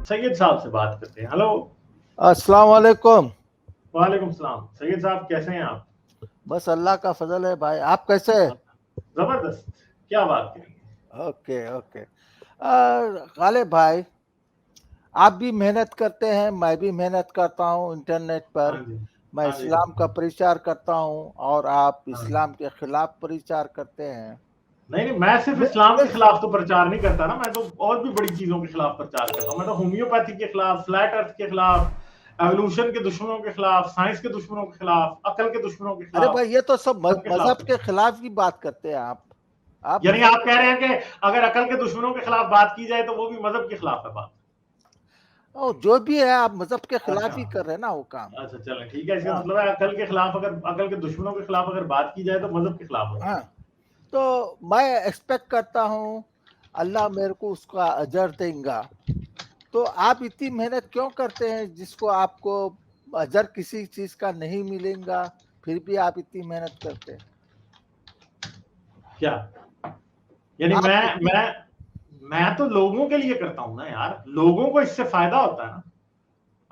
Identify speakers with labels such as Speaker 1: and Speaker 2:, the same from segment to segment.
Speaker 1: सैयद साहब से बात करते हैं। हेलो।
Speaker 2: अस्सलाम वालेकुम।
Speaker 1: वालेकुम सलाम। सैयद साहब कैसे हैं आप?
Speaker 2: बस अल्लाह का फजल है भाई, आप कैसे हैं?
Speaker 1: जबरदस्त। क्या बात करेंगे?
Speaker 2: Okay okay. गालिब भाई, आप भी मेहनत करते हैं, मैं भी मेहनत करता हूँ इंटरनेट
Speaker 1: हाँ
Speaker 2: पर।
Speaker 1: जी।
Speaker 2: मैं
Speaker 1: हाँ जी।
Speaker 2: इस्लाम का प्रचार करता हूँ और आप
Speaker 1: हाँ।
Speaker 2: इस्लाम के खिलाफ प्रचार करते हैं।
Speaker 1: नहीं नहीं, मैं सिर्फ इस्लाम के खिलाफ तो प्रचार नहीं करता ना, मैं तो और भी बड़ी चीजों के खिलाफ प्रचार करता हूँ। मैं तो होम्योपैथी के खिलाफ, फ्लैट अर्थ के खिलाफ, एवोल्यूशन के दुश्मनों के खिलाफ, साइंस के दुश्मनों के खिलाफ, अकल के दुश्मनों के
Speaker 2: अरे
Speaker 1: खिलाफ,
Speaker 2: भाई, ये तो सब
Speaker 1: सबके खिलाफ
Speaker 2: मजहब के
Speaker 1: करता हूँ।
Speaker 2: खिलाफ की बात करते हैं आप
Speaker 1: यानी
Speaker 2: मजहब
Speaker 1: आप कह रहे हैं कि अगर अकल के दुश्मनों के खिलाफ बात की जाए तो वो भी मजहब के खिलाफ है बात?
Speaker 2: जो भी है, आप मजहब के
Speaker 1: अच्छा।
Speaker 2: खिलाफ ही कर रहे हैं ना वो काम।
Speaker 1: अच्छा चलें, ठीक है। इसका
Speaker 2: हाँ
Speaker 1: मतलब है अकल के खिलाफ, अगर अकल के दुश्मनों के खिलाफ अगर बात की जाए तो मजहब के खिलाफ हो
Speaker 2: हाँ।
Speaker 1: जाएगा।
Speaker 2: तो मैं एक्सपेक्ट करता हूँ अल्लाह मेरे को उसका अजर देगा। तो आप इतनी मेहनत क्यों करते हैं जिसको आपको अजर किसी चीज का नहीं मिलेगा, फिर भी आप इतनी मेहनत करते हैं?
Speaker 1: क्या? यानी
Speaker 2: आप
Speaker 1: मैं तो लोगों के लिए करता हूं ना यार, लोगों को इससे फायदा होता है ना।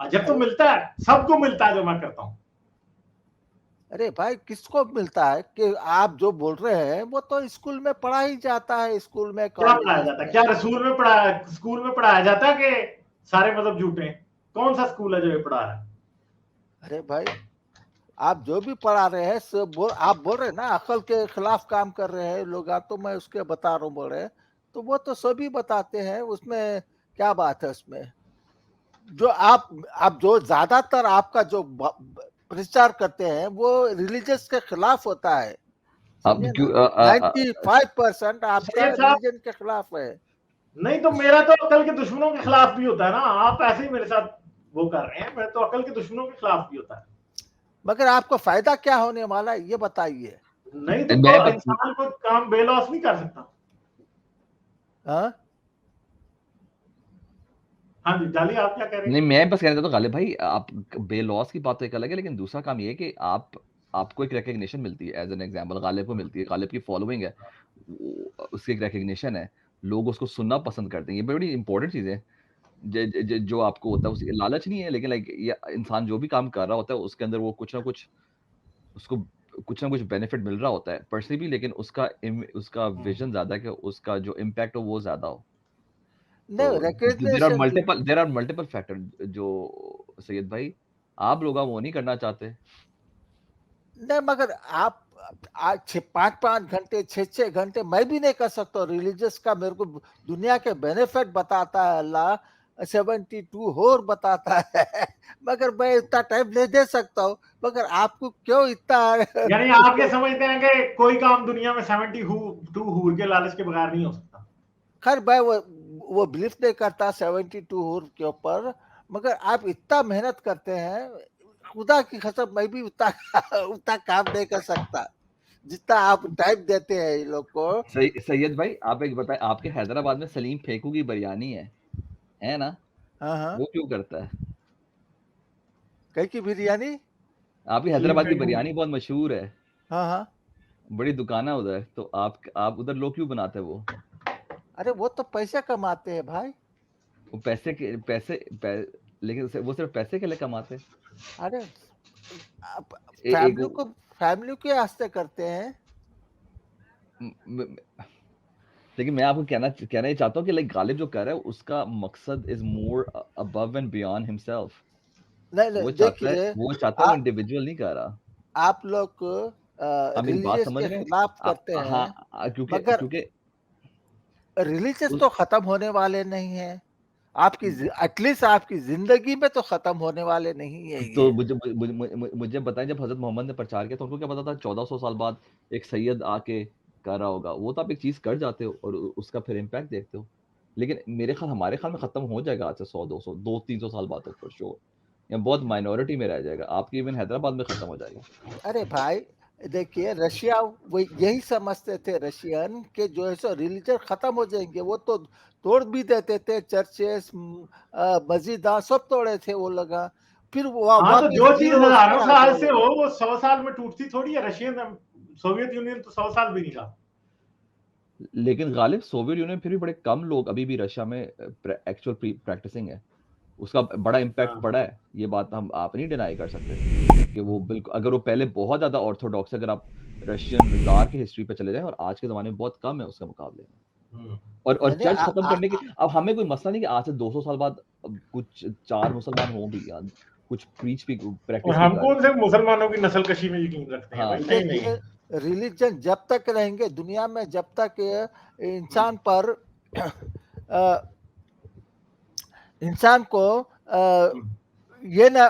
Speaker 1: अजर तो
Speaker 2: अरे
Speaker 1: मिलता है, सबको मिलता है जो मैं करता हूं।
Speaker 2: अरे भाई, किसको मिलता है? कि आप जो बोल रहे हैं वो तो स्कूल में पढ़ा ही जाता है, स्कूल में
Speaker 1: क्या पढ़ाया
Speaker 2: कॉलेजेस
Speaker 1: जाता है?
Speaker 2: में।
Speaker 1: क्या रसूल में पढ़ाया, स्कूल में पढ़ाया जाता है कि सारे मजहब झूठे हैं? कौन सा स्कूल है जो ये पढ़ा रहा है?
Speaker 2: अरे भाई, आप जो भी पढ़ा रहे हैं आप बोल रहे हैं ना अकल के खिलाफ काम कर रहे हैं लोग, आप तो मैं उसके बता रहा हूँ बोल रहे हैं। तो वो तो सभी बताते हैं, उसमें क्या बात है उसमें? जो आप जो ज्यादातर आपका जो प्रचार करते हैं वो रिलीजियस के खिलाफ होता है,
Speaker 3: अब
Speaker 2: समझे
Speaker 3: क्यों
Speaker 2: ना। 95% आपका
Speaker 1: सैयद साहब,
Speaker 2: रिलीजन के खिलाफ है।
Speaker 1: नहीं तो मेरा तो अकल के दुश्मनों के खिलाफ भी होता है ना। आप ऐसे ही मेरे साथ वो कर रहे हैं, मैं तो अकल के दुश्मनों के खिलाफ भी होता है।
Speaker 2: मगर आपको फायदा क्या होने वाला है ये बताइए।
Speaker 1: नहीं तो
Speaker 3: मैं
Speaker 1: इंसान को काम बेलॉस नहीं कर सकता।
Speaker 2: हाँ
Speaker 1: हाँ जी, डालिए, आप क्या कह रहे हैं?
Speaker 3: नहीं, मैं बस कहना चाहता हूँ गालिब भाई, आप बेलॉस की बात तो एक अलग है, लेकिन दूसरा काम ये है कि आपको एक रिकग्निशन मिलती है। एज एन एग्जांपल गालिब को मिलती है, गालिब की फॉलोइंग है, उसकी एक रिकग्निशन है, लोग उसको सुनना पसंद करते हैं। ये बड़ी इंपॉर्टेंट चीज़ है। जो आपको होता है, उसकी लालच नहीं है, लेकिन लाइक ये इंसान जो भी काम कर रहा होता है उसके अंदर वो कुछ ना कुछ, उसको कुछ ना कुछ बेनिफिट मिल रहा होता है पर्सनली भी, लेकिन उसका विजन ज्यादा है कि उसका जो इम्पैक्ट हो वो ज्यादा हो।
Speaker 2: नहीं,
Speaker 3: तो
Speaker 2: recognition
Speaker 3: there are multiple factor जो सैयद भाई आप लोग वो नहीं करना चाहते।
Speaker 2: नहीं, मगर आप आज 5-5 घंटे 6-6 घंटे मैं भी नहीं कर सकता रिलीजियस का। मेरे को दुनिया के बेनिफिट बताता है अल्लाह, 72 होर बताता है मगर मैं इतना टाइम नहीं दे सकता हूँ। मगर आपको क्यों इतना
Speaker 1: यानी आप ये समझते हैं कि कोई काम दुनिया में 72 हूर के लालच के बगैर नहीं हो सकता?
Speaker 2: खैर मैं वो बिलीव नहीं करता 72 होर के ऊपर। मगर आप इतना मेहनत करते हैं, खुदा की कसम मैं भी उतना उतना काम नहीं कर सकता जितना आप टाइम देते हैं ये लोग को।
Speaker 3: सैयद भाई आप एक बताएं, आपके हैदराबाद में सलीम फेकू की बिरयानी है ना?
Speaker 2: हाँ हाँ।
Speaker 3: वो क्यों करता है?
Speaker 2: कहीं की बिरयानी?
Speaker 3: आपकी
Speaker 1: सलीम
Speaker 3: हैदराबाद की
Speaker 1: फेकू।
Speaker 3: बिरयानी बहुत मशहूर है,
Speaker 2: हाँ हाँ।
Speaker 3: बड़ी दुकान है उधर, तो आप उधर लोग क्यों बनाते हैं वो?
Speaker 2: अरे वो तो पैसे कमाते हैं भाई।
Speaker 3: वो लेकिन वो सिर्फ पैसे के लिए कमाते हैं।
Speaker 2: अरे
Speaker 3: एक
Speaker 2: फैमिली के वास्ते करते हैं।
Speaker 3: म- म- लेकिन मैं आपको कहना ही चाहता हूँ कि लाइक गालिब जो कर रहा है उसका मकसद is more above and beyond himself.
Speaker 2: नहीं नहीं, देखिए,
Speaker 3: वो चाहता है, वो
Speaker 2: आप
Speaker 3: इंडिविजुअल नहीं कर रहा।
Speaker 2: आप लोग
Speaker 3: आप मेरी बात
Speaker 2: रिलीजियस
Speaker 3: समझ
Speaker 2: के
Speaker 3: रहे हैं?
Speaker 2: खिलाफ करते
Speaker 3: हाँ,
Speaker 2: हैं।
Speaker 3: क्योंकि
Speaker 2: मगर
Speaker 3: क्योंकि
Speaker 2: रिलीजियस
Speaker 3: उस
Speaker 2: तो खत्म होने वाले नहीं है। आपकी एटलीस्ट आपकी जिंदगी में तो खत्म होने वाले नहीं है
Speaker 3: तो
Speaker 2: ये।
Speaker 3: मुझे बताएं, जब हजरत मोहम्मद ने प्रचार किया तो उनको क्या पता था 1400 साल बाद एक सैयद आके कर रहा होगा? वो तो आप एक चीज कर जाते हो और उसका फिर इम्पैक्ट देखते हो। लेकिन हमारे ख्याल में खत्म हो जाएगा आज से 100 200 200 300 साल बाद तक, फॉर श्योर। या बहुत माइनॉरिटी में रह जाएगा, आपकी इवन हैदराबाद में खत्म हो जाएगा।
Speaker 2: अरे भाई, देखिए रशिया वो यही समझते थे रशियन के जो है सो रिलीजन खत्म हो जाएंगे। वो तो तोड़ भी देते थे, चर्चेस मस्जिद सब तोड़े थे वो लोग। फिर
Speaker 1: हाँ, तो
Speaker 2: वापस
Speaker 1: जो चीज
Speaker 2: जीरो
Speaker 1: हजारों
Speaker 2: पे आ गए
Speaker 1: साल
Speaker 2: वो
Speaker 1: से हो
Speaker 2: लोग।
Speaker 1: वो 100 साल में टूटती थोड़ी है। रशियन सोवियत यूनियन तो 100 साल भी नहीं रहा।
Speaker 3: लेकिन गालिब सोवियत यूनियन फिर भी बड़े कम लोग अभी भी रशिया में एक्चुअल प्रैक्टिसिंग है। उसका बड़ा इम्पैक्ट
Speaker 1: हाँ।
Speaker 3: पड़ा है, ये बात आप नहीं डिनाई कर सकते कि वो बिल्कुल, अगर वो पहले बहुत ज्यादा ऑर्थोडॉक्स, अगर आप रशियन जार की हिस्ट्री पे चले जाएं, और आज के जमाने में बहुत कम है उसके मुकाबले में।
Speaker 1: हम्म।
Speaker 3: और
Speaker 2: नहीं,
Speaker 3: चर्च खत्म करने की, अब हमें कोई मसला नहीं कि आज से 200 साल बाद अब कुछ 4 मुसलमान हों भी, या कुछ प्रीच भी,
Speaker 1: और
Speaker 3: प्रैक्टिस भी
Speaker 1: हम
Speaker 3: कर
Speaker 1: कौन
Speaker 3: रहे
Speaker 1: से
Speaker 3: हैं।
Speaker 1: मुसलमानों की नस्ल कशी में यकीन रखते हैं
Speaker 3: हाँ।
Speaker 1: भाई? नहीं नहीं।
Speaker 2: देखिए रिलीजन जब तक रहेंगे दुनिया में, जब तक इंसान पर इंसान को ये ना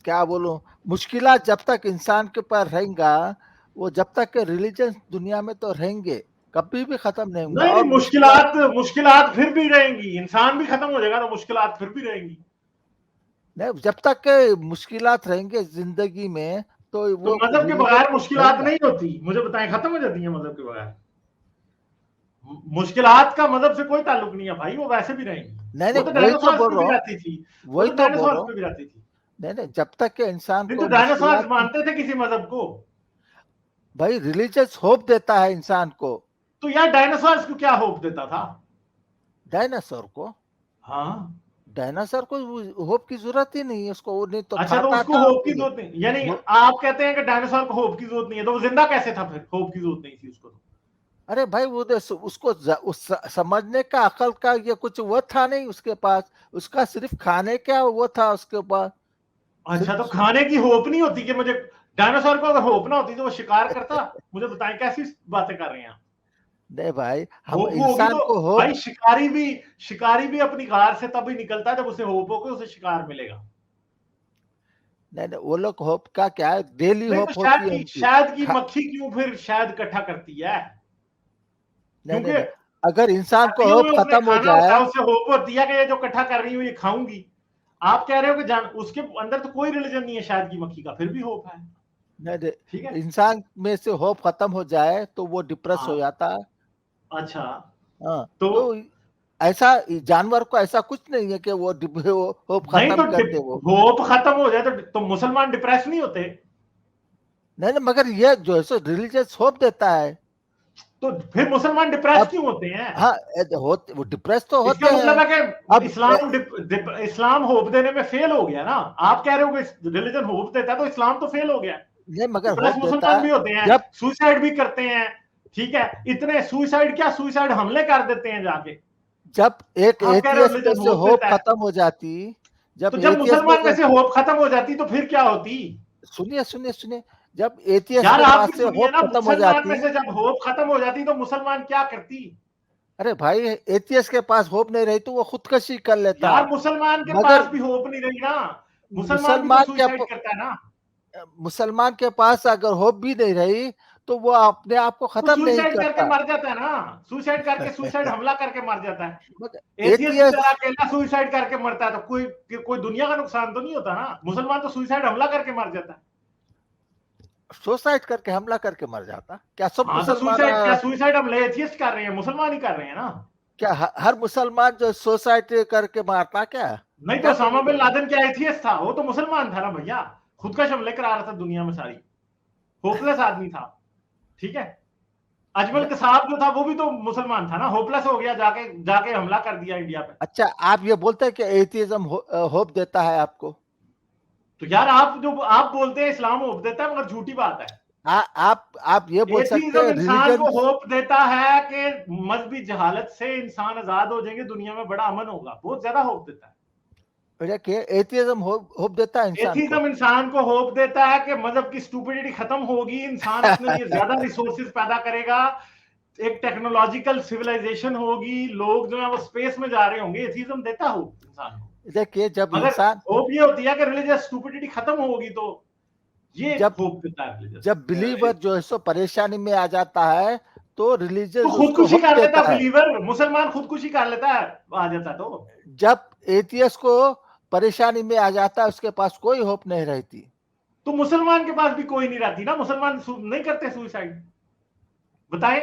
Speaker 2: क्या बोलूं, मुश्किलात जब तक इंसान के पास रहेंगा, वो जब तक रिलीजन दुनिया में तो रहेंगे, कभी भी खत्म नहीं होगा।
Speaker 1: नहीं
Speaker 2: और
Speaker 1: नहीं, मुश्किलात फिर भी रहेंगी। इंसान भी खत्म हो जाएगा तो मुश्किलात फिर भी रहेंगी।
Speaker 2: नहीं, जब तक मुश्किलात रहेंगे जिंदगी में तो
Speaker 1: तो
Speaker 2: वो
Speaker 1: मजहब के
Speaker 2: रिलीजन
Speaker 1: बगैर
Speaker 2: तो
Speaker 1: मुश्किलात
Speaker 2: रहेगा।
Speaker 1: नहीं होती, मुझे बताएं, खत्म हो जाती है मजहब के बगैर? मुश्किलात का मजहब से कोई ताल्लुक नहीं है भाई, वो वैसे भी रहेंगी।
Speaker 2: नहीं
Speaker 1: वो
Speaker 2: नहीं,
Speaker 1: तो
Speaker 2: वही तो
Speaker 1: डायनासोर्स
Speaker 2: बोल
Speaker 1: पे
Speaker 2: रहा
Speaker 1: भी
Speaker 2: हूँ,
Speaker 1: रहती थी। वो
Speaker 2: वही
Speaker 1: तो
Speaker 2: तो बोल रहा
Speaker 1: डायनासोर्स
Speaker 2: हूँ।
Speaker 1: पे भी रहती थी।
Speaker 2: नहीं नहीं, जब तक के इंसान
Speaker 1: नहीं
Speaker 2: को
Speaker 1: तो डायनासोर्स
Speaker 2: मुश्किलात,
Speaker 1: मानते थे किसी मजहब को?
Speaker 2: भाई रिलीजियस होप देता है इंसान को।
Speaker 1: तो यार डायनासोर्स को क्या होप देता था?
Speaker 2: डायनासोर को,
Speaker 1: हाँ।
Speaker 2: डायनासोर को होप की जरूरत ही नहीं है, उसको वो नहीं तो
Speaker 1: अच्छा, तो
Speaker 2: खाता
Speaker 1: उसको
Speaker 2: था
Speaker 1: होप की जरूरत नहीं, यानी
Speaker 2: वो,
Speaker 1: आप कहते हैं कि डायनासोर को होप की जरूरत नहीं है, तो वो जिंदा कैसे था फिर? होप की जरूरत नहीं थी उसको तो।
Speaker 2: अरे भाई वो उसको उस समझने का अकल का ये कुछ वो था नहीं उसके पास, उसका सिर्फ खाने का वो था उसके पास
Speaker 1: अच्छा, तो
Speaker 2: सिर्फ।
Speaker 1: खाने की होप नहीं होती कि मुझे? डायनासोर को अगर होप ना होती तो वो शिकार करता? मुझे बताएं, कैसी बातें कर रहे हैं आप?
Speaker 2: नहीं भाई, हम
Speaker 1: होप होगी
Speaker 2: इंसान
Speaker 1: तो
Speaker 2: को होप,
Speaker 1: भाई, शिकारी भी अपनी गार से तभी निकलता है जब उसे होप हो कि उसे शिकार मिलेगा।
Speaker 2: नहीं नहीं, वो लोग होप का क्या है, डेली
Speaker 1: नहीं तो
Speaker 2: होप होती है उनकी।
Speaker 1: शायद की
Speaker 2: खा-
Speaker 1: मक्खी क्यों फिर शायद इकट्ठा करती है?
Speaker 2: नहीं नहीं
Speaker 1: क्योंकि
Speaker 2: नहीं, अगर इंसान को
Speaker 1: सर्दियों में
Speaker 2: होप
Speaker 1: उसने
Speaker 2: खत्म हो
Speaker 1: खाना होता
Speaker 2: जाए,
Speaker 1: है, उसे होप होती है कि ये जो इकट्ठा कर रही हूँ ये खाऊंगी। आप कह रहे हो कि उसके अंदर तो कोई रिलीजन नहीं है शायद की मक्खी का, फिर भी होप है।
Speaker 2: नहीं नहीं,
Speaker 1: ठीक है।
Speaker 2: इंसान में से होप खत्म हो जाए तो वो डिप्रेस हो
Speaker 1: हाँ।
Speaker 2: जाता है।
Speaker 1: अच्छा।
Speaker 2: हाँ,
Speaker 1: तो
Speaker 2: तो ऐसा जानवर को ऐसा कुछ नहीं है कि वो होप
Speaker 1: नहीं तो
Speaker 2: खत्म कर दे वो।
Speaker 1: होप खत्म हो जाए तो मुसलमान डिप्रेस नहीं होते?
Speaker 2: नहीं नहीं, मगर ये जो है सो रिलीजियस होप देता है।
Speaker 1: तो फिर मुसलमान डिप्रेस
Speaker 2: अब
Speaker 1: क्यों होते हैं?
Speaker 2: हाँ, वो डिप्रेस तो
Speaker 1: इसका
Speaker 2: होते हैं।
Speaker 1: मतलब है कि
Speaker 2: अब
Speaker 1: इस्लाम होप देने में फेल हो गया ना? आप कह रहे हो कि रिलीजन होप देता है तो इस्लाम तो फेल हो गया।
Speaker 2: नहीं, मगर
Speaker 1: डिप्रेस
Speaker 2: होप देता
Speaker 1: मुसलमान
Speaker 2: है
Speaker 1: भी होते हैं,
Speaker 2: जब
Speaker 1: सुसाइड भी करते हैं। ठीक है, इतने सुसाइड क्या, सुसाइड हमले कर देते हैं जाके।
Speaker 2: जब एक
Speaker 1: आप कह रहे हो
Speaker 2: एथियस्ट में
Speaker 1: रिलीजन
Speaker 2: से
Speaker 1: होप
Speaker 2: होप
Speaker 1: देता है?
Speaker 2: खत्म हो जाती,
Speaker 1: तो
Speaker 2: जब
Speaker 1: जब
Speaker 2: एथियस्ट में
Speaker 1: मुसलमान में
Speaker 2: से,
Speaker 1: से होप खत्म हो जाती तो फिर क्या होती?
Speaker 2: सुनिए सुनिए सुनिए, जब एथियस्ट
Speaker 1: यार
Speaker 2: के
Speaker 1: आप
Speaker 2: पास
Speaker 1: भी
Speaker 2: से
Speaker 1: सुनिए
Speaker 2: होप
Speaker 1: ना,
Speaker 2: खत्म हो
Speaker 1: मुसलमान में
Speaker 2: जाती।
Speaker 1: से जब होप खत्म हो जाती तो मुसलमान क्या करती?
Speaker 2: अरे भाई, एथियस्ट के पास होप नहीं रही तो वो खुदकशी कर लेता।
Speaker 1: यार मुसलमान के
Speaker 2: मगर
Speaker 1: पास भी होप नहीं रही ना, मुसलमान भी तो
Speaker 2: मुसलमान के
Speaker 1: सुसाइड करता है ना।
Speaker 2: मुसलमान के पास अगर होप भी नहीं रही तो वो अपने आप को
Speaker 1: वो
Speaker 2: खत्म नहीं
Speaker 1: सुसाइड करके
Speaker 2: करता।
Speaker 1: मर जाता है ना, सुसाइड हमला करके मर जाता है।
Speaker 2: मगर
Speaker 1: एथियस्ट बेचारा
Speaker 2: एथियस्ट,
Speaker 1: अकेला सुसाइड करके मरता है तो कोई दुनिया का नुकसान तो नहीं होता ना। मुसलमान तो सुसाइड हमला करके मर जाता है।
Speaker 2: सुसाइड करके हमला करके मर जाता, क्या सब
Speaker 1: हाँ, तो
Speaker 2: मुसलमान
Speaker 1: सुसाइड हमले एथियस्ट कर रहे हैं, मुसलमान ही कर रहे हैं ना।
Speaker 2: क्या हर मुसलमान जो सुसाइड करके मारता क्या?
Speaker 1: नहीं तो
Speaker 2: क्या
Speaker 1: ओसामा बिन
Speaker 2: बोल रहे
Speaker 1: लादेन क्या एथियस्ट था? वो तो मुसलमान था ना भैया, खुद का हमले करा रहा था दुनिया में सारी, होपलेस आदमी था। ठीक है। अजमल
Speaker 2: हैं?
Speaker 1: कसाब जो था वो भी तो मुसलमान था ना, होपलेस हो गया, जाके जाके हमला कर दिया इंडिया पे।
Speaker 2: अच्छा, आप ये बोलते हैं कि एथियज्म होप देता है आपको?
Speaker 1: तो यार आप बोलते हैं इस्लाम होप देता है, मगर झूठी बात है।
Speaker 2: आप ये बोल सकते
Speaker 1: एथीज्म
Speaker 2: हैं
Speaker 1: इंसान
Speaker 2: रिलीजन।
Speaker 1: को होप देता है कि मजहबी जहालत से इंसान आजाद हो जाएंगे, दुनिया में बड़ा अमन होगा, बहुत ज्यादा होप देता है।
Speaker 2: देखिए, एथियज्म होप देता है इंसान को।
Speaker 1: एथीज्म इंसान को होप देता है कि मजहब की स्टूपिडिटी खत्म होगी, इंसान अपने लिए ज्यादा रिसोर्सेज पैदा करेगा, एक टेक्नोलॉजिकल सिविलाइजेशन होगी, लोग जो है वो स्पेस में जा रहे होंगे। एथीज्म देता होप इंसान को।
Speaker 2: देखिए, जब
Speaker 1: मगर
Speaker 2: इंसान,
Speaker 1: होप ये होती है कि रिलीजियस स्टूपिडिटी खत्म होगी, तो ये
Speaker 2: जब
Speaker 1: होप देता है रिलीजियस।
Speaker 2: जब बिलीवर जो है सो परेशानी में आ जाता है तो
Speaker 1: तो
Speaker 2: रिलीजन उसको
Speaker 1: खुदकुशी
Speaker 2: होप
Speaker 1: कर लेता
Speaker 2: देता है।
Speaker 1: बिलीवर, मुसलमान खुदकुशी कर लेता है आ जाता तो।
Speaker 2: जब एथियस्ट को परेशानी में आ जाता है उसके पास कोई होप नहीं रहती।
Speaker 1: तो मुसलमान के पास भी कोई नहीं रहती ना, मुसलमान नहीं करते सुसाइड? बताएं,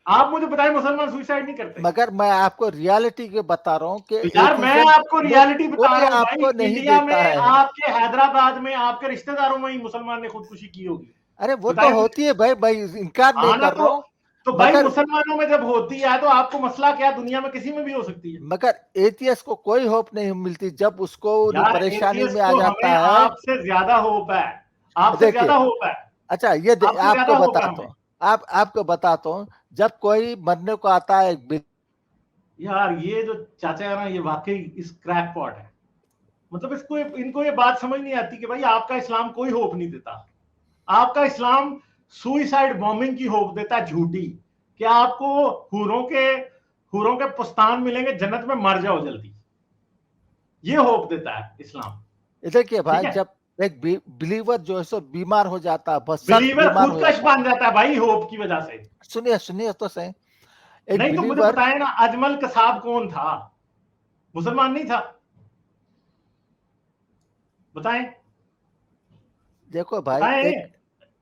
Speaker 1: आप मुझे बताएं, मुसलमान सुसाइड नहीं करते?
Speaker 2: मगर मैं आपको रियलिटी के बता रहा हूँ कि
Speaker 1: तो यार मैं
Speaker 2: एथिज्म
Speaker 1: आपको
Speaker 2: में
Speaker 1: रियलिटी बता
Speaker 2: कोई
Speaker 1: रहा हूं भाई,
Speaker 2: आपको नहीं
Speaker 1: इंडिया में
Speaker 2: देता है।
Speaker 1: आपके हैदराबाद में आपके रिश्तेदारों में ही मुसलमान ने खुदकुशी की होगी।
Speaker 2: अरे वो तो
Speaker 1: बताएं मुझे।
Speaker 2: होती है भाई भाई, इनकार नहीं
Speaker 1: हाँ ना,
Speaker 2: कर रहा हूँ।
Speaker 1: तो भाई
Speaker 2: मगर
Speaker 1: मुसलमानों में जब होती है तो आपको मसला क्या, दुनिया में किसी में भी हो सकती है।
Speaker 2: मगर एथियस को कोई होप नहीं मिलती जब उसको
Speaker 1: यार
Speaker 2: परेशानी
Speaker 1: एथियस्ट
Speaker 2: में आ
Speaker 1: को
Speaker 2: जाता
Speaker 1: हमें
Speaker 2: है।
Speaker 1: आपसे ज्यादा होप है, आपसे
Speaker 2: देखिए,
Speaker 1: ज्यादा होप है,
Speaker 2: अच्छा
Speaker 1: आपसे
Speaker 2: आपको
Speaker 1: ज्यादा होप है
Speaker 2: बताता
Speaker 1: हमें।
Speaker 2: हूँ, आपको बताता हूँ, जब कोई मरने को आता है
Speaker 1: यार ये जो चाचा है ना, ये वाकई इस क्रैक पॉट है। मतलब इसको इनको ये बात समझ नहीं आती कि भाई आपका इस्लाम कोई होप नहीं देता। आपका इस्लाम सुइसाइड बॉम्बिंग की होप देता है, झूठी, कि आपको हूरों के पुस्तान मिलेंगे जन्नत में, मर जाओ जल्दी, ये होप देता है इस्लाम।
Speaker 2: देखिए
Speaker 1: ठीक
Speaker 2: भाई,
Speaker 1: है,
Speaker 2: जब एक बिलीवर जो है सो बीमार हो जाता है, बहुत सख्त
Speaker 1: बिलीवर
Speaker 2: बीमार हो
Speaker 1: खुदकश
Speaker 2: जाता
Speaker 1: बन जाता है भाई होप की वजह से।
Speaker 2: है। सुनिए सुनिए तो सही, एक
Speaker 1: नहीं तो मुझे
Speaker 2: बिलीवर,
Speaker 1: बताए ना, अजमल कसाब कौन था? मुसलमान नहीं था, बताएं,
Speaker 2: देखो भाई
Speaker 1: बताएं।
Speaker 2: एक,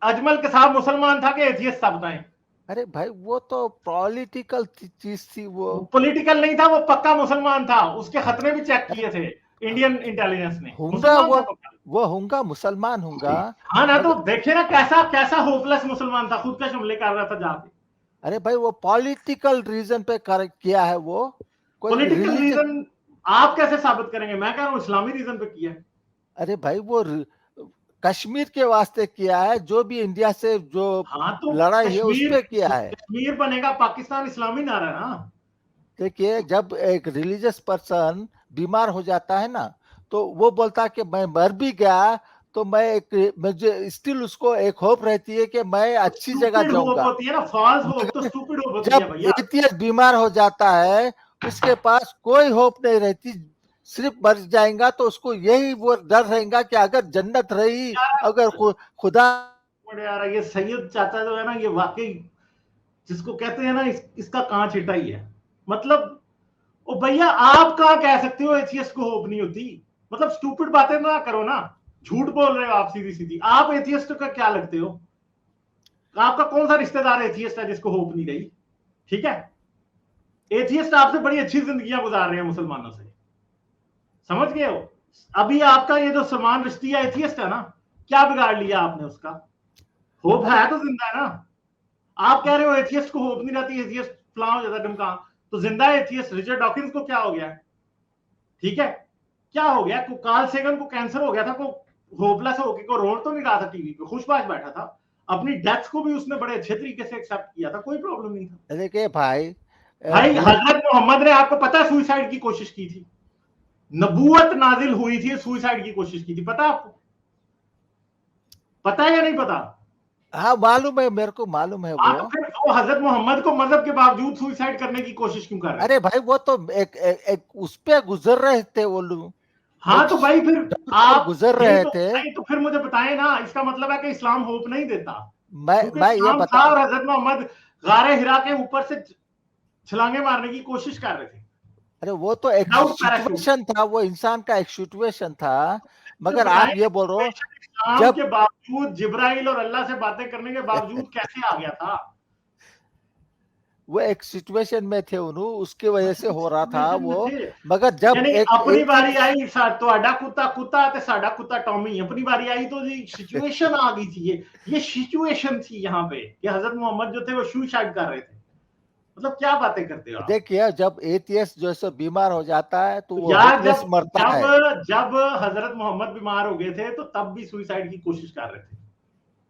Speaker 1: अजमल कसाब मुसलमान था कि एथियस्ट था, बताएं।
Speaker 2: अरे भाई वो तो पॉलिटिकल चीज थी वो।
Speaker 1: पॉलिटिकल नहीं था, वो पक्का मुसलमान था, उसके खतरे भी चेक
Speaker 2: अरे
Speaker 1: किए थे इंडियन इंटेलिजेंस ने,
Speaker 2: होऊंगा
Speaker 1: मुसलमान था पक्का।
Speaker 2: वो होऊंगा मुसलमान होऊंगा,
Speaker 1: हाँ ना, तो
Speaker 2: मगर
Speaker 1: देखिए ना कैसा कैसा होपलेस मुसलमान था, खुद का हमले कर रहा था जाके।
Speaker 2: अरे भाई वो पॉलिटिकल रीजन पे किया है वो, कोई
Speaker 1: पॉलिटिकल
Speaker 2: रिलीजन।
Speaker 1: रीजन आप कैसे साबित करेंगे? मैं कह रहा हूँ इस्लामी रीजन पे किया है।
Speaker 2: अरे भाई वो कश्मीर के वास्ते किया है, जो भी इंडिया से जो
Speaker 1: हाँ तो
Speaker 2: लड़ाई है उस
Speaker 1: कश्मीर,
Speaker 2: पे किया है।
Speaker 1: कश्मीर बनेगा पाकिस्तान इस्लामी नारा है ना।
Speaker 2: देखिए, जब एक रिलीजियस पर्सन बीमार हो जाता है ना, तो वो बोलता है कि मैं मर भी गया तो मुझे स्टिल उसको एक होप रहती है कि मैं अच्छी जगह
Speaker 1: स्टूपिड होप
Speaker 2: जाऊंगा।
Speaker 1: होती है ना, फॉल्स होप तो
Speaker 2: मगर
Speaker 1: स्टूपिड होप होती है
Speaker 2: जब
Speaker 1: भैया।
Speaker 2: एथियस्ट बीमार हो जाता है, उसके पास कोई होप नहीं रहती, सिर्फ मर जाएगा तो उसको यही वो डर रहेगा कि अगर जन्नत रही, अगर खुदा।
Speaker 1: बड़े यार ये सैयद चाचा जो है ना, ये वाकई जिसको कहते हैं ना, इसका कांच हिटा ही है। मतलब ओ भैया, आप कहां कह सकते हो एथियस्ट को होप नहीं होती? मतलब स्टूपिड बातें ना करो ना, झूठ बोल रहे हो आप सीधी सीधी। आप एथियस्ट का क्या लगते हो? आपका कौन सा रिश्तेदार एथियस्ट है जिसको होप नहीं रही? ठीक है, एथियस्ट आपसे बड़ी अच्छी जिंदगियां गुजार रहे हैं मुसलमानों से, समझ गए हो? अभी आपका ये जो सलमान रिश्ती है एथियस्ट है ना, क्या बिगाड़ लिया आपने उसका? होप
Speaker 2: अरे
Speaker 1: है तो जिंदा है ना। आप कह रहे हो एथियस्ट को होप नहीं रहती, एथियस्ट फलां हो जाता ढमका, तो जिंदा है एथियस्ट। रिचर्ड डॉकिंस को क्या हो गया? ठीक है, क्या हो गया? कार्ल सेगन को कैंसर हो गया था, को होपलेस होके को रोल तो नहीं रहा था टीवी पे, खुशबाश बैठा था। अपनी डेथ को भी उसने बड़े अच्छे तरीके से एक्सेप्ट किया था, कोई प्रॉब्लम नहीं था।
Speaker 2: देखिए भाई,
Speaker 1: भाई हजरत मोहम्मद ने, आपको पता है, सुइसाइड की कोशिश की थी, नबूवत नाजिल हुई थी, सुइसाइड की कोशिश की थी, पता है आपको? पता है या नहीं पता?
Speaker 2: हाँ मालूम है, मेरे को मालूम है
Speaker 1: आप
Speaker 2: वो।
Speaker 1: फिर वो हजरत मोहम्मद को मजहब के बावजूद सुइसाइड करने की कोशिश क्यों कर रहे हैं?
Speaker 2: अरे भाई वो तो एक उस पे गुजर रहे थे वो लोग,
Speaker 1: हाँ
Speaker 2: एक
Speaker 1: तो भाई फिर
Speaker 2: दौर पर
Speaker 1: आप
Speaker 2: गुजर
Speaker 1: यही
Speaker 2: रहे
Speaker 1: तो
Speaker 2: थे।
Speaker 1: नहीं, तो फिर मुझे बताएं ना, इसका मतलब है कि इस्लाम होप नहीं देता, क्योंकि
Speaker 2: मैं ये
Speaker 1: इस्लाम था
Speaker 2: बता,
Speaker 1: और हजरत मोहम्मद गारे हिरा के ऊपर से छलांगे मारने की कोशिश कर रहे थे
Speaker 2: अरे वो तो एक
Speaker 1: विदाउट पैराशूट।
Speaker 2: सिचुएशन था, वो इंसान का एक सिचुएशन था।
Speaker 1: तो
Speaker 2: मगर
Speaker 1: बताएं
Speaker 2: आप ये बोल रहे हो,
Speaker 1: इस्लाम
Speaker 2: जब
Speaker 1: के बावजूद, जिब्राइल और अल्लाह से बातें करने के बावजूद कैसे आ गया था?
Speaker 2: वो एक सिचुएशन में थे उन्होंने, उसकी वजह से हो रहा था
Speaker 1: सिचुएशन में
Speaker 2: वो।
Speaker 1: थे,
Speaker 2: मगर जब
Speaker 1: यानी
Speaker 2: एक
Speaker 1: अपनी बारी
Speaker 2: एथियस्ट,
Speaker 1: आई, ਤੁਹਾਡਾ ਕੁੱਤਾ ਕੁੱਤਾ ਤੇ ਸਾਡਾ ਕੁੱਤਾ टॉमी, अपनी बारी आई तो जी सिचुएशन आ गई थी। ये सिचुएशन थी यहाँ पे कि हजरत मोहम्मद जो थे वो सुसाइड कर रहे थे। मतलब क्या बातें करते हो आप?
Speaker 2: देखिए जब एथियस्ट जो है सो बीमार हो जाता है तो वो
Speaker 1: यार
Speaker 2: होपलेस
Speaker 1: जब
Speaker 2: मरता है।
Speaker 1: जब जब हजरत मोहम्मद बीमार हो गए थे तो तब भी सुसाइड की कोशिश कर रहे थे।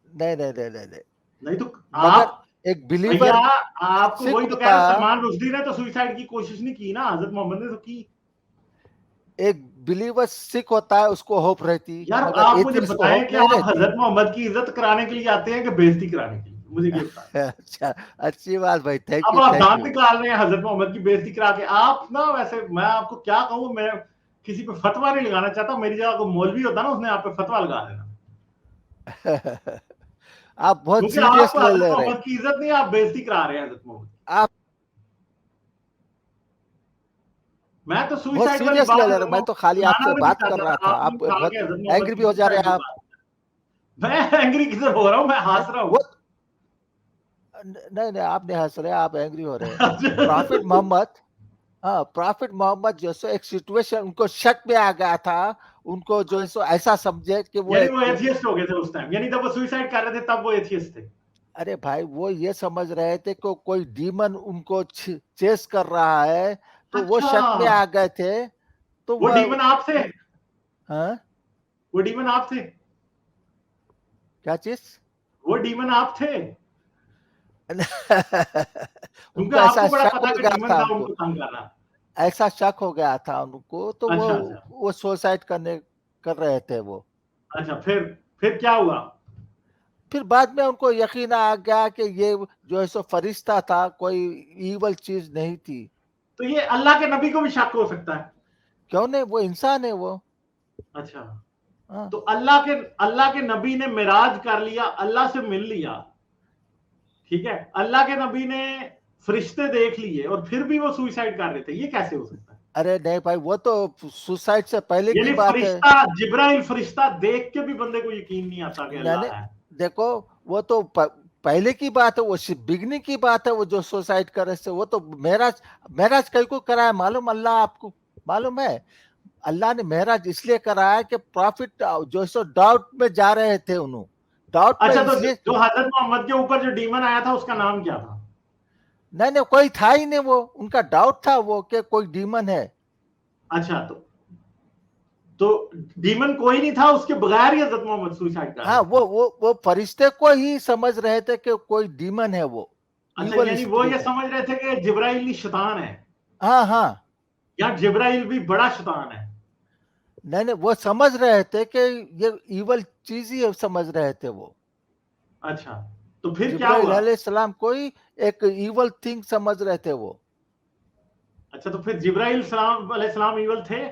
Speaker 2: नहीं नहीं नहीं नहीं नहीं,
Speaker 1: नहीं तो
Speaker 2: मगर
Speaker 1: आप
Speaker 2: एक
Speaker 1: भैया,
Speaker 2: बिलीवर
Speaker 1: आपको
Speaker 2: सिख
Speaker 1: वही तो कह
Speaker 2: होता,
Speaker 1: रहे हो, सलमान रुश्दी ने तो सुसाइड की कोशिश नहीं की ना, हजरत मोहम्मद ने तो की।
Speaker 2: एक बिलीवर सिख होता है उसको होप रहती,
Speaker 1: यार
Speaker 2: मगर
Speaker 1: आप मुझे
Speaker 2: एथियस्ट को
Speaker 1: बताएं
Speaker 2: होप
Speaker 1: कि
Speaker 2: नहीं
Speaker 1: आप
Speaker 2: रहती।
Speaker 1: हजरत मोहम्मद की इज्जत कराने के लिए आते हैं कि बेइज्जती कराने के लिए? मुझे ये बताएं।
Speaker 2: अच्छा, अच्छी बात भाई,
Speaker 1: अब आप
Speaker 2: थैंक
Speaker 1: दांत
Speaker 2: यू।
Speaker 1: निकाल रहे हैं हजरत मोहम्मद की बेइज्जती करा के। आप ना, वैसे मैं आपको क्या कहूं, मैं किसी पे फतवा नहीं लगाना चाहता, मेरी जगह कोई मौलवी होता ना, उसने आप पे फतवा लगा देना,
Speaker 2: आप बहुत
Speaker 1: क्योंकि
Speaker 2: सीरियस
Speaker 1: आप
Speaker 2: ले
Speaker 1: हजरत
Speaker 2: ले रहे,
Speaker 1: मोहम्मद की इज्जत नहीं, आप बेइज्जती करा रहे हैं हजरत मोहम्मद।
Speaker 2: आप
Speaker 1: मैं तो
Speaker 2: बहुत
Speaker 1: सुसाइड वाली
Speaker 2: सीरियस ले
Speaker 1: बात
Speaker 2: ले
Speaker 1: हजरत
Speaker 2: रहे, मैं तो
Speaker 1: मोहम्मद
Speaker 2: खाली
Speaker 1: सुनाना
Speaker 2: आपसे
Speaker 1: भी नहीं
Speaker 2: बात कर
Speaker 1: चाहता
Speaker 2: रहा
Speaker 1: था,
Speaker 2: था,
Speaker 1: आपने
Speaker 2: आप
Speaker 1: उठा
Speaker 2: बहुत
Speaker 1: के हजरत मोहम्मद
Speaker 2: एंग्री
Speaker 1: की
Speaker 2: भी हो जा रहे
Speaker 1: सुसाइड
Speaker 2: हैं
Speaker 1: की
Speaker 2: आप।
Speaker 1: बात। मैं एंग्री किधर हो रहा हूं? मैं हंस रहा हूं।
Speaker 2: वो नहीं नहीं, आप नहीं हंस रहे, आप एंग्री हो रहे हैं। प्रॉफिट मोहम्मद, हाँ प्रॉफिट मोहम्मद जो सो एक सिचुएशन, उनको शक में आ गया था, उनको जो सो ऐसा समझे कि वो
Speaker 1: यानी वो
Speaker 2: एक,
Speaker 1: एथियस्ट हो गए थे उस टाइम, यानी जब वो सुसाइड कर रहे थे तब वो एथियस्ट थे।
Speaker 2: अरे भाई वो ये समझ रहे थे कि कोई डीमन उनको चेस कर रहा है, तो वो
Speaker 1: अच्छा,
Speaker 2: शक में आ गए थे। तो
Speaker 1: वो डीमन आप थे?
Speaker 2: हाँ
Speaker 1: वो डीमन आप थे?
Speaker 2: क्या चीज?
Speaker 1: वो डीमन आप थे? क्योंकि
Speaker 2: उनको ऐसा
Speaker 1: आपको बड़ा
Speaker 2: शक
Speaker 1: पता
Speaker 2: हो
Speaker 1: कि
Speaker 2: गया
Speaker 1: डीमन
Speaker 2: था
Speaker 1: था
Speaker 2: उनको,
Speaker 1: उनको तंग करना।
Speaker 2: ऐसा शक हो गया था उनको, तो
Speaker 1: अच्छा अच्छा
Speaker 2: वो सुसाइड करने कर रहे थे वो।
Speaker 1: अच्छा, फिर क्या हुआ?
Speaker 2: फिर बाद में उनको यकीन आ गया कि ये जो है सो फरिश्ता था, कोई ईवल चीज नहीं थी।
Speaker 1: तो ये अल्लाह के नबी को भी शक हो सकता है?
Speaker 2: क्यों नहीं, वो इंसान है वो।
Speaker 1: अच्छा,
Speaker 2: हाँ
Speaker 1: तो अल्लाह के नबी ने मिराज कर लिया, अल्लाह से मिल लिया, ठीक है, अल्लाह के नबी ने फरिश्ते देख लिए और फिर भी वो सुसाइड कर रहे थे, ये कैसे हो सकता है?
Speaker 2: अरे नहीं भाई, वो तो सुसाइड से पहले की
Speaker 1: यानी
Speaker 2: बात है।
Speaker 1: फरिश्ता, जिब्राइल फरिश्ता देख के भी बंदे को यकीन नहीं आता कि
Speaker 2: मैंने
Speaker 1: अल्लाह है।
Speaker 2: देखो, वो तो पहले की बात है, वो बिगनिंग की बात है। वो जो सुसाइड करे से, वो तो मेराज मेराज कई को कराया मालूम? अल्लाह आपको मालूम है? अल्लाह ने मेराज इसलिए कराया कि प्रॉफिट जो सो डाउट में जा रहे थे, उन्होंने डाउट में
Speaker 1: अच्छा, तो
Speaker 2: इसलिए।
Speaker 1: जो हजरत मोहम्मद के ऊपर जो डीमन आया था उसका नाम क्या था?
Speaker 2: नहीं नहीं, कोई था ही नहीं, वो उनका डाउट था वो कि कोई डीमन है।
Speaker 1: अच्छा, तो डीमन कोई नहीं था, उसके बगैर ही हजरत मोहम्मद सुसाइड कर रहे
Speaker 2: हाँ,
Speaker 1: थे?
Speaker 2: वो फरिश्ते को ही समझ रहे थे कि कोई डीमन है, वो
Speaker 1: अच्छा,
Speaker 2: इवल
Speaker 1: यानी वो ये
Speaker 2: स्पिरिट है।
Speaker 1: समझ रहे थे कि जिब्राइल ही शैतान है,
Speaker 2: हाँ हाँ।
Speaker 1: या जिब्राइल भी बड़ा शैतान है?
Speaker 2: नहीं नहीं, वो समझ रहे थे कि ये इवल चीज ही समझ रहे थे वो।
Speaker 1: अच्छा, तो फिर क्या
Speaker 2: जिब्राइल
Speaker 1: हुआ?
Speaker 2: अलैहिस्सलाम कोई एक इवल थिंग समझ रहे थे वो।
Speaker 1: अच्छा, तो फिर जिब्राइल अलैहिस्सलाम इवल थे?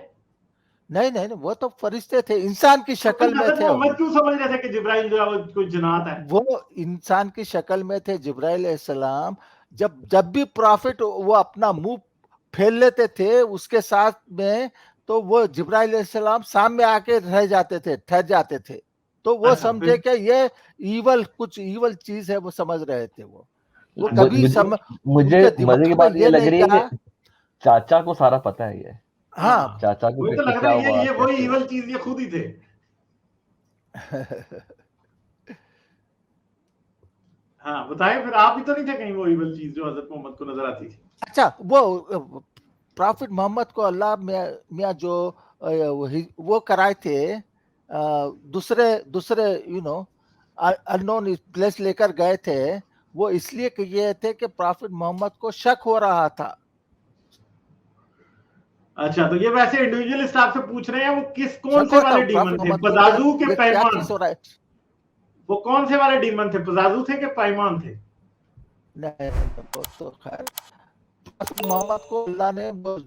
Speaker 2: नहीं नहीं नहीं, वो तो फरिश्ते थे, इंसान की
Speaker 1: तो फिर
Speaker 2: शक्ल में
Speaker 1: हजरत
Speaker 2: थे
Speaker 1: मोहम्मद
Speaker 2: वो।
Speaker 1: क्यों समझ रहे थे कि जिब्राइल जो है वो कोई जन्नत है?
Speaker 2: वो इंसान की शक्ल में थे जिब्राइल अलैहिस्सलाम। जब जब भी प्रॉफिट वो अपना मुंह फैल लेते थे उसके साथ में, तो वो जिब्राइल अलैहिस्सलाम सामने आके रह जाते थे, ठहर जाते थे। तो वो
Speaker 1: अच्छा,
Speaker 2: समझे
Speaker 1: फिर
Speaker 2: कि ये कुछ ईवल चीज है, वो समझ रहे थे वो
Speaker 1: अच्छा,
Speaker 2: कभी
Speaker 3: मुझे
Speaker 2: उनके
Speaker 3: मजे की
Speaker 2: दिमाग में
Speaker 3: बात ये
Speaker 2: ये
Speaker 3: लग
Speaker 2: नहीं
Speaker 3: रही है
Speaker 2: था।
Speaker 3: कि चाचा को सारा पता है ये।
Speaker 2: हाँ
Speaker 1: हाँ,
Speaker 3: चाचा को
Speaker 1: वही तो
Speaker 3: कि
Speaker 1: लग रहा
Speaker 3: क्या
Speaker 1: है,
Speaker 3: हुआ
Speaker 1: ये वही
Speaker 3: कैसे हुआ।
Speaker 1: इवल चीज ये खुद ही थे। हाँ, बताएं फिर, आप भी तो नहीं थे कहीं वो इवल चीज जो हजरत मोहम्मद को नजर आती थी?
Speaker 2: अच्छा, वो प्रॉफिट मोहम्मद को अल्लाह मियाँ जो वो कराए थे, दूसरे दूसरे अननोन प्लेस लेकर गए थे। वो इसलिए कि ये थे कि प्रॉफिट मोहम्मद को शक हो रहा था।
Speaker 1: अच्छा, तो ये वैसे इंडिविजुअलिस्ट आपसे पूछ रहे हैं वो कौन
Speaker 2: शक
Speaker 1: से
Speaker 2: हो रहा था
Speaker 1: वाले डीमन
Speaker 2: प्रॉफिट
Speaker 1: थे,
Speaker 2: मोहम्मद को कि
Speaker 1: पजाजू के
Speaker 2: ये क्या
Speaker 1: पैमान?
Speaker 2: चीज हो रहा है।
Speaker 1: वो कौन से वाले डीमन थे, पजाजू थे कि पैमान थे?
Speaker 2: नहीं, वो तो खैर प्रॉफिट मोहम्मद को अल्लाह ने वो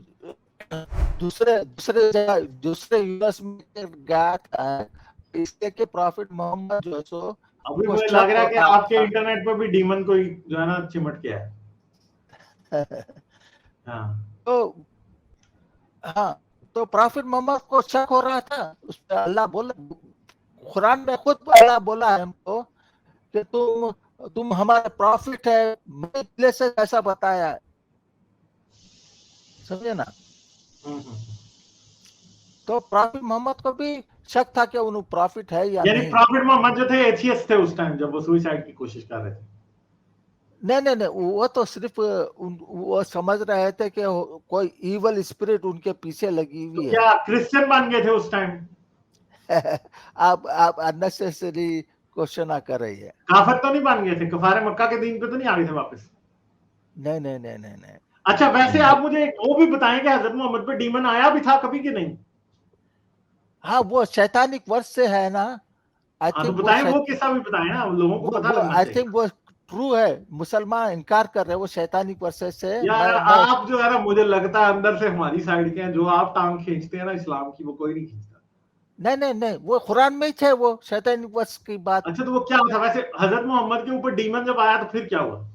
Speaker 2: दूसरे दूसरे जगह दूसरे यूनिवर्स में गया था, इसलिए कि प्रॉफिट मोहम्मद जो है सो
Speaker 1: अभी
Speaker 2: उनको
Speaker 1: मुझे लग
Speaker 2: शक
Speaker 1: रहा
Speaker 2: हो
Speaker 1: है कि
Speaker 2: रहा
Speaker 1: आपके
Speaker 2: था।
Speaker 1: इंटरनेट पर भी डीमन कोई जो है ना चिमट गया है। हाँ,
Speaker 2: तो हाँ, तो प्रॉफिट मोहम्मद को शक हो रहा था उस पर। अल्लाह बोला, कुरान में खुद अल्लाह बोला है हमको कि तुम हमारे प्रॉफिट है, मैंने पहले से ऐसा बताया है। समझे ना?
Speaker 1: हम्म।
Speaker 2: तो प्रॉफिट मोहम्मद को भी शक था कि उन्हें प्रॉफिट है या
Speaker 1: यानी
Speaker 2: नहीं।
Speaker 1: प्रॉफिट मोहम्मद जो थे एथियस्ट थे उस टाइम जब वो सुसाइड की कोशिश कर रहे थे?
Speaker 2: नहीं नहीं नहीं, वो तो सिर्फ वो समझ रहे थे कि कोई इवल स्पिरिट उनके पीछे लगी
Speaker 1: तो
Speaker 2: हुई है।
Speaker 1: क्या क्रिश्चियन बन गए थे उस टाइम?
Speaker 2: आप अननेसेसरी क्वेश्चन आ कर रही है।
Speaker 1: काफिर तो नहीं बन गए थे, कफारे मक्का के दीन पे तो नहीं आ गए थे वापस?
Speaker 2: नहीं नहीं नहीं नहीं नहीं।
Speaker 1: अच्छा, वैसे
Speaker 3: नहीं,
Speaker 1: आप मुझे वो भी बताएं कि हजरत मोहम्मद पे डीमन आया भी था कभी कि नहीं?
Speaker 2: हाँ, वो शैतानिक वर्ष से है ना। आई
Speaker 1: हाँ, तो
Speaker 2: थिंक
Speaker 1: बताएं, वो किस्सा भी बताएं ना, लोगों को पता
Speaker 2: वो
Speaker 1: लगना
Speaker 2: आई
Speaker 1: चाहिए।
Speaker 2: थिंक वो ट्रू है। मुसलमान इनकार कर रहे हैं वो शैतानिक वर्ष से।
Speaker 1: यार
Speaker 2: मैं
Speaker 1: आप जो है ना, मुझे लगता है अंदर से हमारी साइड के हैं, जो आप टांग खींचते हैं ना इस्लाम की, वो कोई नहीं खींचता।
Speaker 2: नहीं नहीं नहीं, वो कुरान में ही थे वो शैतानिक वर्ष की बात।
Speaker 1: अच्छा, तो वो क्या था वैसे, हजरत मोहम्मद के ऊपर डीमन जब आया तो फिर क्या हुआ?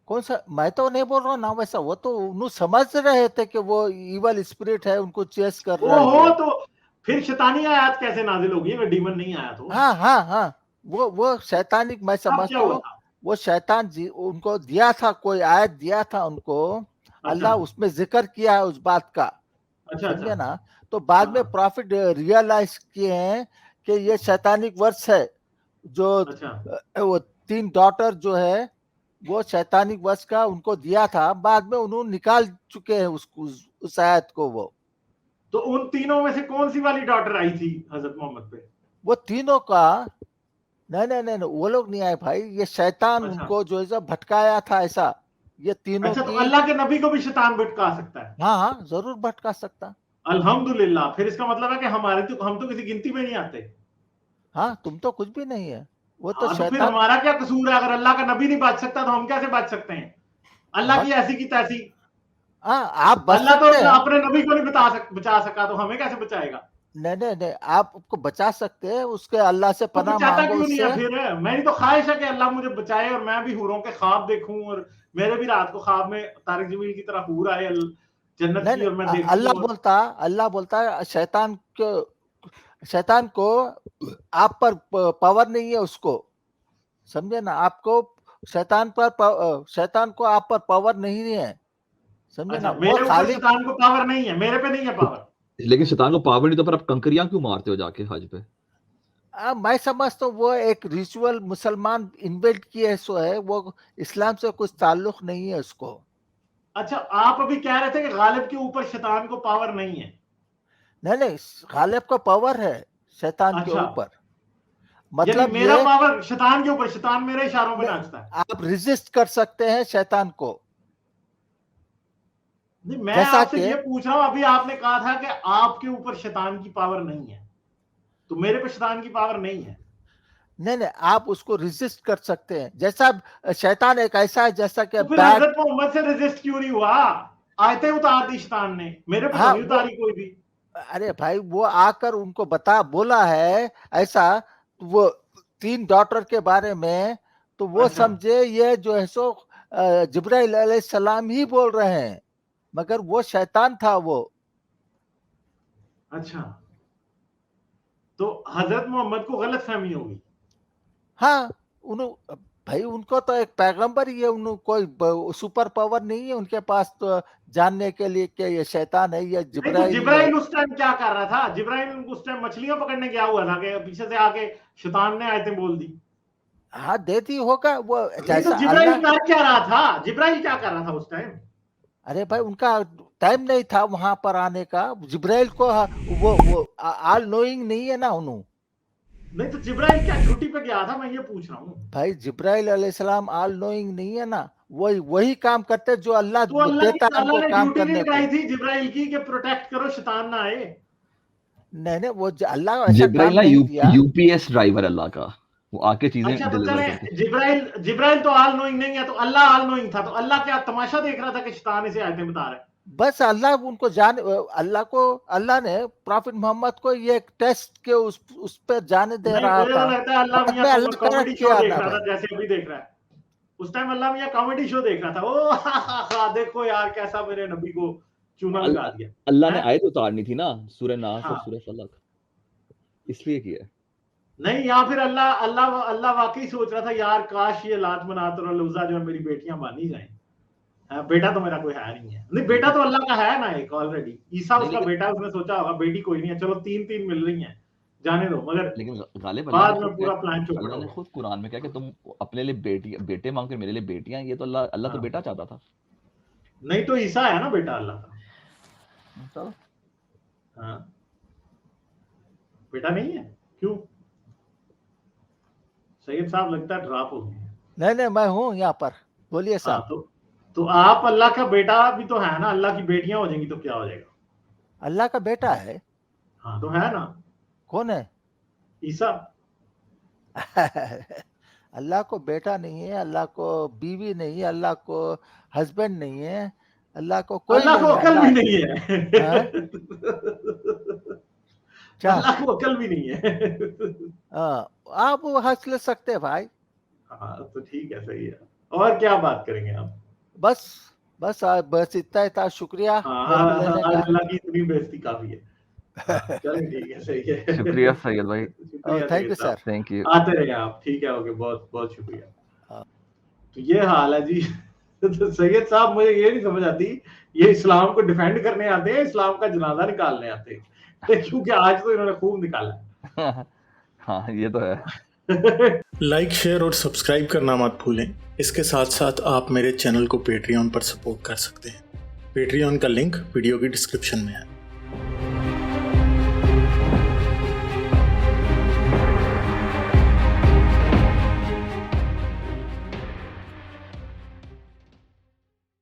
Speaker 2: कौन सा? मैं तो नहीं बोल रहा हूँ ना वैसा। वो तो उन्होंने समझ रहे थे कि वो इवल स्पिरिट है, उनको चेस कर रही
Speaker 1: ओहो,
Speaker 2: है।
Speaker 1: तो फिर शैतानी आयत कैसे नाजिल होगी अगर डीमन नहीं आया तो?
Speaker 2: हाँ हाँ हाँ, वो शैतानिक मैं
Speaker 1: अब क्या
Speaker 2: समझता
Speaker 1: हुआ
Speaker 2: हूँ।
Speaker 1: था?
Speaker 2: वो शैतान जी उनको दिया था, कोई आयत दिया था उनको।
Speaker 1: अच्छा
Speaker 2: अल्लाह उसमें जिक्र किया है उस बात का।
Speaker 1: अच्छा अच्छा।
Speaker 2: समझे ना? तो बाद में
Speaker 1: हाँ,
Speaker 2: प्रॉफिट रियलाइज किए हैं कि ये शैतानिक वर्ष है, जो
Speaker 1: अच्छा।
Speaker 2: वो 3 डॉटर जो है वो शैतानी वश का उनको दिया था, बाद में उन्होंने निकाल चुके हैं उस आयत को।
Speaker 1: तो उन तीनों में से कौन सी वाली डॉटर आई थी हजरत मोहम्मद पे?
Speaker 2: वो तीनों का नहीं, वो लोग नहीं आए भाई, ये शैतान
Speaker 1: अच्छा।
Speaker 2: उनको जो है भटकाया था ऐसा। ये तीनों
Speaker 1: अच्छा, तो
Speaker 2: की
Speaker 1: अल्लाह के नबी को भी शैतान भटका सकता है?
Speaker 2: हाँ जरूर भटका सकता।
Speaker 1: अल्हम्दुलिल्लाह, फिर इसका मतलब है कि हम तो किसी गिनती में नहीं आते।
Speaker 2: हाँ तुम तो कुछ भी नहीं है, वो तो
Speaker 1: हाँ, तो फिर
Speaker 2: शैतान।
Speaker 1: हमारा क्या कसूर है? अगर अल्लाह का नबी नहीं बच सकता तो हम कैसे बच सकते हैं? अल्लाह की
Speaker 2: बच
Speaker 1: ऐसी की तैसी।
Speaker 2: हाँ आप बच
Speaker 1: अल्लाह तो
Speaker 2: सकते हैं।
Speaker 1: अपने नबी को नहीं बचा सका, तो हमें कैसे बचाएगा?
Speaker 2: नहीं, आपको बचा सकते हैं, उसके अल्लाह से
Speaker 1: तो
Speaker 2: पनाह
Speaker 1: बचाता
Speaker 2: मांगो
Speaker 1: क्यों नहीं है
Speaker 2: उससे।
Speaker 1: फिर? मेरी तो ख्वाहिश है कि अल्लाह मुझे बचाए और मैं भी हूरों के ख्वाब देखूं, और मेरे भी रात को ख्वाब में तारिक जमील की तरह हूर आए जन्नत
Speaker 2: नहीं
Speaker 1: की, और मैं देखूं।
Speaker 2: अल्लाह बोलता है शैतान को आप पर पावर नहीं है उसको, समझे ना? आपको शैतान को आप पर पावर नहीं है, समझे ना?
Speaker 1: अच्छा,
Speaker 2: वो
Speaker 1: मेरे ऊपर
Speaker 2: खाली
Speaker 1: शैतान को पावर नहीं है, मेरे पे नहीं है पावर।
Speaker 3: लेकिन शैतान को पावर नहीं, तो पर आप कंकरियां क्यों मारते हो जाके हज पे?
Speaker 2: मैं समझता हूँ वो एक रिचुअल मुसलमान इन्वेंट किए सो है, वो इस्लाम से कुछ ताल्लुक नहीं है उसको।
Speaker 1: अच्छा, आप अभी कह रहे थे कि गालिब के ऊपर शैतान को पावर नहीं है।
Speaker 2: नहीं, गालिब को पावर है शैतान के
Speaker 1: अच्छा,
Speaker 2: ऊपर,
Speaker 1: यानी
Speaker 2: मतलब
Speaker 1: मेरा
Speaker 2: ये
Speaker 1: पावर शैतान के ऊपर, शैतान मेरे इशारों पे नाचता है।
Speaker 2: आप रेजिस्ट कर सकते हैं शैतान को।
Speaker 1: नहीं, मैं
Speaker 2: जैसा
Speaker 1: आपसे
Speaker 2: कि
Speaker 1: ये पूछ रहा हूं, अभी आपने कहा था कि आपके ऊपर शैतान की पावर नहीं है, तो मेरे पे शैतान की पावर नहीं है।
Speaker 2: नहीं, आप उसको रेजिस्ट कर सकते हैं। जैसा शैतान एक ऐसा है जैसा कि
Speaker 1: तो फिर
Speaker 2: बैग।
Speaker 1: हजरत मोहम्मद से रेजिस्ट क्यों नहीं हुआ? आयतें उतार दी शैतान ने, मेरे पे तो
Speaker 2: हाँ
Speaker 1: नहीं
Speaker 2: वो,
Speaker 1: उतारी कोई भी।
Speaker 2: अरे भाई वो आकर उनको बोला है ऐसा, वो 3 डॉटर के बारे में, तो वो
Speaker 1: अच्छा।
Speaker 2: समझे ये जो है सो जिब्राइल अलैहिस्सलाम ही बोल रहे हैं, मगर वो शैतान था वो।
Speaker 1: अच्छा, तो हजरत मोहम्मद को गलत फहमी होगी।
Speaker 2: हाँ भाई उनको तो एक पैगंबर ही है, उनको कोई सुपर पावर नहीं है उनके पास तो जानने के लिए कि ये शैतान है, ये
Speaker 1: नहीं, तो
Speaker 2: जिब्राइल है।
Speaker 1: जिब्राइल उस टाइम क्या कर रहा था? जिब्राइल उस टाइम मछलियां पकड़ने गया हुआ था कि पीछे से आके शैतान ने आयतें बोल दी?
Speaker 2: हाँ देती होगा वो,
Speaker 1: नहीं, तो
Speaker 2: जैसा
Speaker 1: जिब्राइल
Speaker 2: अल्लाह।
Speaker 1: कर क्या रहा था? जिब्राइल क्या कर रहा था उस टाइम?
Speaker 2: अरे भाई उनका टाइम नहीं था वहां पर आने का, जिब्राइल को वो ऑल नोइंग नहीं है ना उन्होंने।
Speaker 1: नहीं, तो जिब्राइल क्या छुट्टी पे गया था? मैं ये पूछ रहा हूँ।
Speaker 2: भाई जिब्राइल अलैहिस्सलाम ऑल नोइंग नहीं है ना, वही काम करते जो अल्लाह
Speaker 1: तो
Speaker 2: देता है
Speaker 1: अल्लाह
Speaker 2: उनको
Speaker 1: ने
Speaker 2: काम
Speaker 1: ड्यूटी नहीं
Speaker 2: करने
Speaker 1: लगाई
Speaker 2: को।
Speaker 1: थी जिब्राइल की कि प्रोटेक्ट करो शैतान ना आए?
Speaker 2: नहीं, वो अल्लाह ऐसा
Speaker 3: जिब्राइल
Speaker 2: काम
Speaker 3: ना
Speaker 2: नहीं दिया।
Speaker 3: यूपीएस ड्राइवर अल्लाह का, वो आके चीजें
Speaker 1: अच्छा, तो
Speaker 3: डिलीवर
Speaker 1: चले,
Speaker 3: करते हैं।
Speaker 1: जिब्राइल तो ऑल नोइंग नहीं है, तो अल्लाह ऑल नोइंग था, तो अल्लाह क्या तमाशा देख रहा था कि शैतान इसे आयतें बता रहा है?
Speaker 2: बस अल्लाह उनको अल्लाह ने प्रॉफिट मोहम्मद को ये टेस्ट के उस पर जाने दे
Speaker 1: नहीं,
Speaker 2: रहा
Speaker 1: मुझे तो
Speaker 2: था।
Speaker 1: लगता है अल्लाह
Speaker 2: बाद
Speaker 1: मियाँ
Speaker 2: में अल्लाह तरक
Speaker 1: कॉमेडी शो
Speaker 2: किया
Speaker 1: देख
Speaker 2: ना
Speaker 1: रहा था,
Speaker 2: भाई।
Speaker 1: जैसे अभी देख रहा है। उस टाइम अल्लाह मियाँ कॉमेडी शो देख रहा था। ओ देखो यार, कैसा मेरे नबी को चूना लगा दिया
Speaker 3: अल्लाह ने
Speaker 1: है।
Speaker 3: आयत उतारनी थी ना, सूरह नास और
Speaker 1: हाँ,
Speaker 3: सूरह फलक, इसलिए किया।
Speaker 1: नहीं, या फिर अल्लाह अल्लाह अल्लाह वाकई सोच रहा था यार, काश ये लात मनात और लूजा जो है मेरी बेटियां मानी जाए। बेटा तो मेरा कोई है नहीं है। नहीं, बेटा
Speaker 3: लेकिन
Speaker 1: तो अल्लाह का है ना एक ऑलरेडी, ईसा
Speaker 3: नहीं
Speaker 1: उसका
Speaker 3: लेकिन
Speaker 1: बेटा, उसने सोचा होगा बेटी कोई नहीं है, चलो 3-3 मिल रही हैं, जाने दो, मगर
Speaker 3: लेकिन गालिब
Speaker 1: बाद में पूरा प्लान चौपट
Speaker 3: अल्लाह
Speaker 1: हो
Speaker 3: ने
Speaker 1: गया।
Speaker 3: खुद कुरान में कहा कि तुम अपने लिए बेटे मांग कर मेरे लिए बेटियां, ये तो अल्लाह तो
Speaker 1: हाँ,
Speaker 3: बेटा चाहता था।
Speaker 1: नहीं तो ईसा है ना बेटा अल्लाह का।
Speaker 3: चलो।
Speaker 1: हाँ, बेटा नहीं है, क्यों? सैयद साहब लगता है ड्रॉप हो गए।
Speaker 2: नहीं, मैं हूँ यहाँ पर, बोलिए
Speaker 1: हाँ,
Speaker 2: साहब।
Speaker 1: तो आप अल्लाह का बेटा भी तो है ना, अल्लाह की बेटियां हो जाएंगी तो क्या हो जाएगा?
Speaker 2: अल्लाह का बेटा है।
Speaker 1: हाँ, तो है ना
Speaker 2: कौन है?
Speaker 1: ईसा।
Speaker 2: अल्लाह को बेटा नहीं है, अल्लाह को बीवी नहीं है, अल्लाह को हस्बैंड नहीं है, अल्लाह को कोई
Speaker 1: अल्लाह को
Speaker 2: नहीं है।
Speaker 1: अकल भी
Speaker 2: अल्लाह
Speaker 1: नहीं है।
Speaker 2: हाँ? क्या?
Speaker 1: अल्लाह को अकल भी नहीं है।
Speaker 2: आप वो हंस ले सकते हैं भाई।
Speaker 1: हाँ, तो ठीक है, सही है। और क्या बात करेंगे आप?
Speaker 2: बस बस इतना ही था, शुक्रिया
Speaker 1: हाँ,
Speaker 2: मेरा
Speaker 1: हाँ,
Speaker 2: लेने
Speaker 1: आज
Speaker 2: का।
Speaker 1: अल्लाह की इतनी बेइज्जती काफी है। हाँ, चलिए ठीक है, सही है।
Speaker 3: शुक्रिया सैयद भाई।
Speaker 1: शुक्रिया
Speaker 2: थैंक
Speaker 1: सैयद
Speaker 2: यू
Speaker 1: साहब।
Speaker 2: सर।
Speaker 3: Thank you.
Speaker 1: आते रहे आप, ठीक है, ओके, बहुत बहुत शुक्रिया। तो ये हाल है जी। तो सैयद साहब, मुझे ये नहीं समझ आती, ये इस्लाम को डिफेंड करने आते हैं, इस्लाम का जनाजा निकालने आते हैं? क्योंकि आज तो इन्होंने खूब निकाला है।
Speaker 3: हाँ ये तो है।
Speaker 4: लाइक, शेयर और सब्सक्राइब करना मत भूलें। इसके साथ साथ आप मेरे चैनल को पेट्रियन पर सपोर्ट कर सकते हैं। पेट्रियन का लिंक वीडियो की डिस्क्रिप्शन में है।